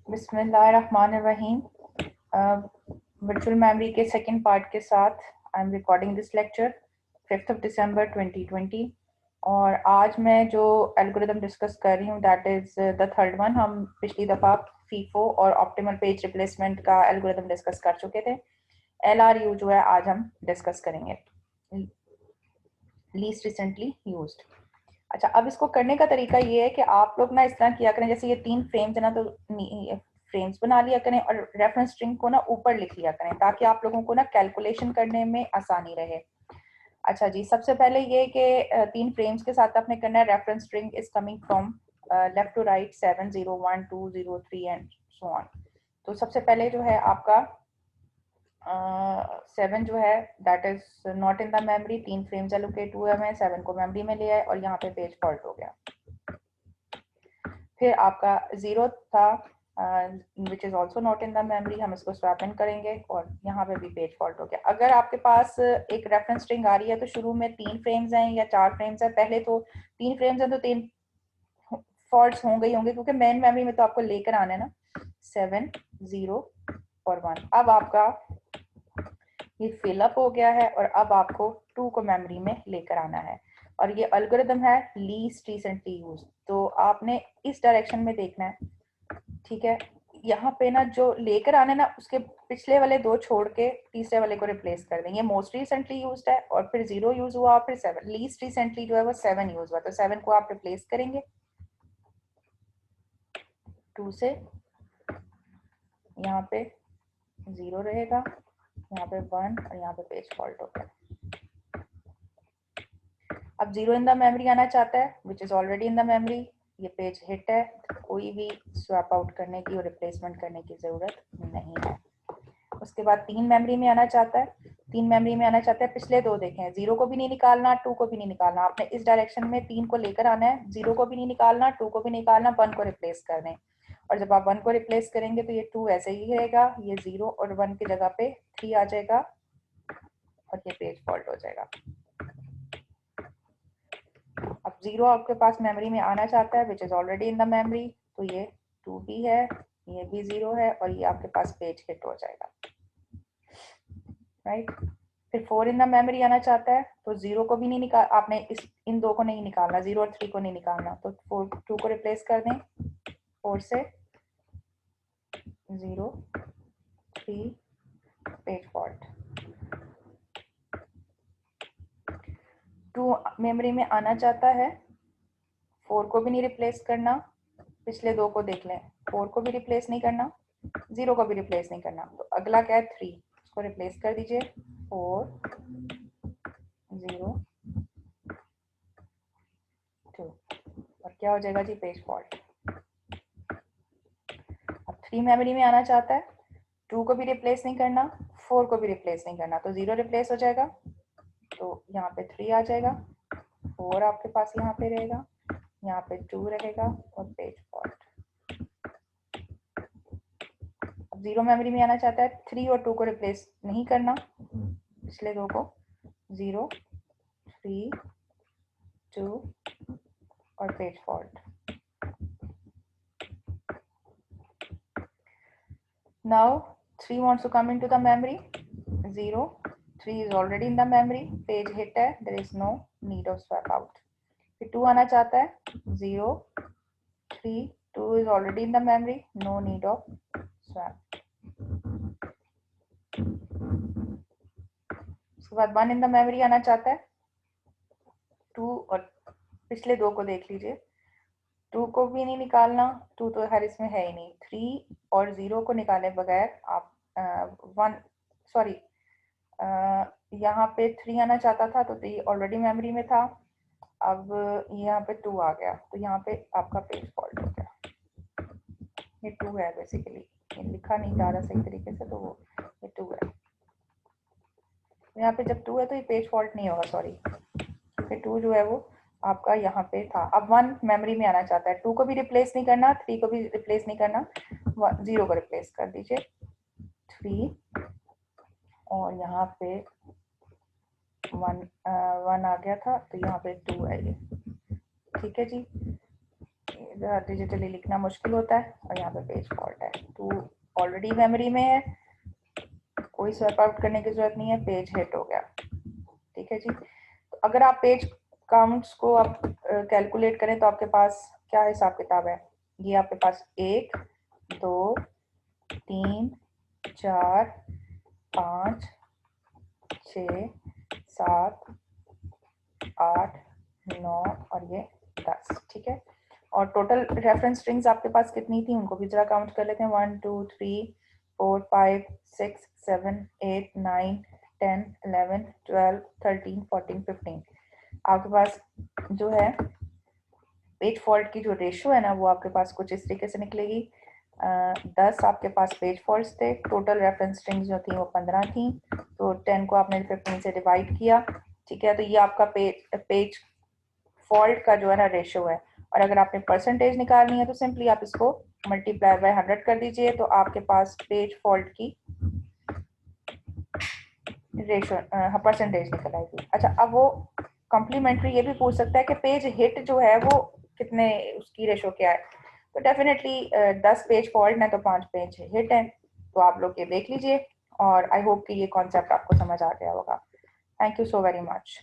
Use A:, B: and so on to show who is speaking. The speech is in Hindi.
A: बिस्मिल्लाहिर्रहमानिर्रहीम। वर्चुअल मेमोरी के सेकंड पार्ट के साथ I am recording this lecture 5 दिसंबर 2020 और आज मैं जो एल्गोरिदम डिस्कस कर रही हूँ that is the third one. हम पिछली दफ़ा फीफो और ऑप्टिमल पेज रिप्लेसमेंट का एल्गोरिदम डिस्कस कर चुके थे। LRU जो है आज हम डिस्कस करेंगे, लीस्ट रिसेंटली यूज्ड। अच्छा, अब इसको करने का तरीका ये है कि आप लोग ना इस तरह किया करें, जैसे ये 3 फ्रेम्स है ना, तो फ्रेम्स बना लिया करें और रेफरेंस स्ट्रिंग को ना ऊपर लिख लिया करें ताकि आप लोगों को ना कैलकुलेशन करने में आसानी रहे। अच्छा जी, सबसे पहले ये कि 3 फ्रेम्स के साथ आपने करना है reference string is coming from left to right 7 0 1 2 0 3 and so on. तो सबसे पहले जो है आपका 7 जो है that is not in the memory, 3 frames allocate हुए हैं, 7 को मेमोरी में लिया है और यहाँ पे पेज फॉल्ट हो गया। फिर आपका 0 था which is also not in the memory, हम इसको स्वैप इन करेंगे और यहाँ पे भी पेज फॉल्ट हो गया। अगर आपके पास एक रेफरेंस स्ट्रिंग आ रही है तो शुरू में 3 फ्रेम्स हैं या 4 फ्रेम्स हैं, पहले तो 3 फ्रेम्स हैं तो 3 फॉल्ट्स होंगे ही होंगे क्योंकि मेन मेमोरी में तो आपको लेकर आना है ना 7 0 और 1। अब आपका ये फिलअप हो गया है और अब आपको 2 को मेमोरी में लेकर आना है और ये एल्गोरिदम है लीस्ट रिसेंटली यूज। तो आपने इस डायरेक्शन में देखना है, ठीक है। यहाँ पे ना जो लेकर आने ना उसके पिछले वाले 2 छोड़ के तीसरे वाले को रिप्लेस कर देंगे। मोस्ट रिसेंटली यूज्ड है और फिर 0 यूज हुआ और फिर 7, लीस्ट रिसेंटली जो है वो 7 यूज हुआ, तो 7 को आप रिप्लेस करेंगे 2 से। यहाँ पे 0 रहेगा, यहाँ पे 1 और यहाँ पे पेज फॉल्ट हो गया। अब 0 इन द मेमोरी आना चाहता है which is already in the memory, ये पेज हिट है, कोई भी स्वैप आउट करने की और रिप्लेसमेंट करने की जरूरत नहीं है। उसके बाद 3 मेमोरी में आना चाहता है, 3 मेमोरी में आना चाहता है, पिछले 2 देखें, 0 को भी नहीं निकालना, 2 को भी नहीं निकालना, आपने इस डायरेक्शन में 3 को लेकर आना है, 0 को भी नहीं निकालना, 2 को भी निकालना, 1 को रिप्लेस कर दें। और जब आप 1 को रिप्लेस करेंगे तो ये 2 ऐसे ही रहेगा, ये 0 और 1 की जगह पे 3 आ जाएगा और ये पेज फॉल्ट हो जाएगा। अब 0 आपके पास मेमोरी में आना चाहता है which is already in the memory, तो ये 2 भी है, ये भी 0 है और ये आपके पास पेज हिट हो जाएगा, राइट। फिर 4 इन द मेमोरी आना चाहता है तो 0 को भी नहीं निकाल, आपने इन 2 को नहीं निकालना, 0 और 3 को नहीं निकालना, तो 2 को रिप्लेस कर दें 4 से, 0 3 पेज फॉल्ट। 2 मेमोरी में आना चाहता है, 4 को भी नहीं रिप्लेस करना, पिछले 2 को देख लें, 4 को भी रिप्लेस नहीं करना, 0 को भी रिप्लेस नहीं करना, तो अगला क्या है 3, इसको रिप्लेस कर दीजिए 4 0 2 और क्या हो जाएगा जी, पेज फॉल्ट। अब 3 मेमोरी में आना चाहता है, 2 को भी रिप्लेस नहीं करना, 4 को भी रिप्लेस नहीं करना, तो 0 रिप्लेस हो जाएगा, तो यहाँ पे 3 आ जाएगा, 4 आपके पास यहाँ पे रहेगा, यहाँ पे 2 रहेगा और पेज फॉल्ट। अब 0 मेमोरी में आना चाहता है, 3 और 2 को रिप्लेस नहीं करना, पिछले 2 को, 0 3 2 और page fault. Now 3 wants to come into the memory, 0 3 is already in the memory, page hit है, there is no need of swap out। फिर 2 आना चाहता है, 0 3 2 is already in the memory, no need of swap। उसके बाद 1 in the memory आना चाहता है, 2 और पिछले 2 को देख लीजिए, 2 को भी नहीं निकालना, 2 तो हर इसमें है ही नहीं, 3 और 0 को निकाले बगैर आप 1 सॉरी यहाँ पे 3 आना चाहता था तो 3 ऑलरेडी मेमोरी में था, अब यहाँ पे 2 आ गया तो यहाँ पे आपका पेज फॉल्ट हो गया। ये 2 है बेसिकली, ये लिखा नहीं जा रहा सही तरीके से, तो वो ये 2 है, यहाँ पे जब 2 है तो ये पेज फॉल्ट नहीं होगा, सॉरी, क्योंकि 2 जो है वो आपका यहाँ पे था। अब 1 मेमोरी में आना चाहता है, 2 को भी रिप्लेस नहीं करना, 3 को भी रिप्लेस नहीं करना, 0 को रिप्लेस कर दीजिए 3 और यहाँ पे 1 आ गया था तो यहाँ पे 2 है ये, ठीक है जी। डिजिटली लिखना मुश्किल होता है और यहाँ पे पेज फॉल्ट है। 2 ऑलरेडी मेमोरी में है, कोई स्वैप आउट करने की जरूरत नहीं है, पेज हिट हो गया। ठीक है जी। तो अगर आप पेज काउंट्स को आप कैलकुलेट करें तो आपके पास क्या हिसाब किताब है? ये आपके पास 1 2 3 4 5 6 7 8 9 और ये 10। ठीक है। और टोटल रेफरेंस स्ट्रिंग्स आपके पास कितनी थी उनको भी जरा काउंट कर लेते हैं। 1 2 3 4 5 6 7 8 9 10 11 12 13 14 15। आपके पास जो है पेज फॉल्ट की जो रेशियो है ना वो आपके पास कुछ इस तरीके से निकलेगी। 10 आपके पास पेज फॉल्ट्स थे, टोटल रेफरेंस स्ट्रिंग्स जो थी वो 15 थी, तो 10 को आपने 15 से डिवाइड किया। ठीक है, तो ये आपका पेज फॉल्ट का जो है ना रेशियो है। और अगर आपने परसेंटेज निकालनी है तो सिंपली आप इसको मल्टीप्लाई बाय 100 कर दीजिए, तो आपके पास पेज फॉल्ट की रेशियो परसेंटेज निकल आएगी। अच्छा, अब वो कॉम्प्लीमेंट्री ये भी पूछ सकता है कि पेज हिट जो है वो कितने, उसकी रेशियो क्या है। तो डेफिनेटली 10 पेज फॉल्ट है तो 5 पेज हिट है। तो आप लोग ये देख लीजिए और आई होप कि ये कॉन्सेप्ट आपको समझ आ गया होगा। Thank you so very much.